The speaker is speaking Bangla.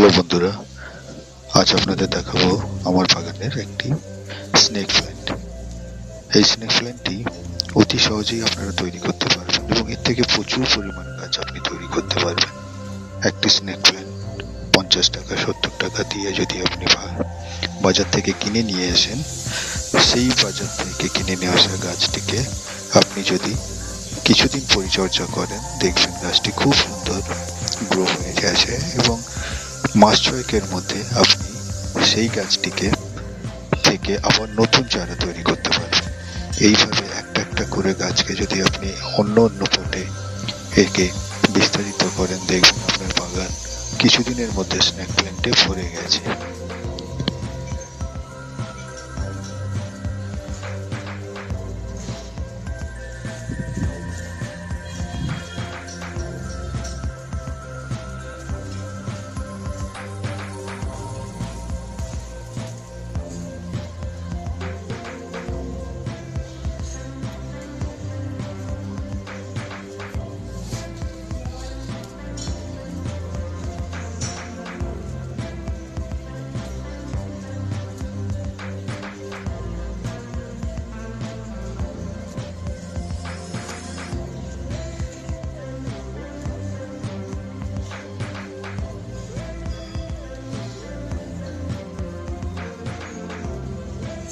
হ্যালো বন্ধুরা, আজ আপনাদের দেখাবো আমার বাগানের একটি স্নেক প্ল্যান্ট। এই স্নেক প্ল্যান্টটি অতি সহজেই আপনারা তৈরি করতে পারবেন এবং এর থেকে প্রচুর পরিমাণ গাছ আপনি তৈরি করতে পারবেন। একটি স্নেক প্ল্যান্ট 50 টাকা 70 টাকা দিয়ে যদি আপনি বাজার থেকে কিনে নিয়ে আসেন, সেই বাজার থেকে কিনে নিয়ে আসা গাছটিকে আপনি যদি কিছুদিন পরিচর্যা করেন, দেখবেন গাছটি খুব সুন্দর গ্রো হয়ে গেছে এবং মাস ছয়েকের মধ্যে আপনি সেই গাছটিকে থেকে আবার নতুন চারা তৈরি করতে পারবেন। এইভাবে একটা একটা করে গাছকে যদি আপনি অন্য অন্য পটে একে বিস্তারিত করেন, দেখবেন আপনার বাগান কিছুদিনের মধ্যে স্নেক প্ল্যান্টে ভরে গেছে।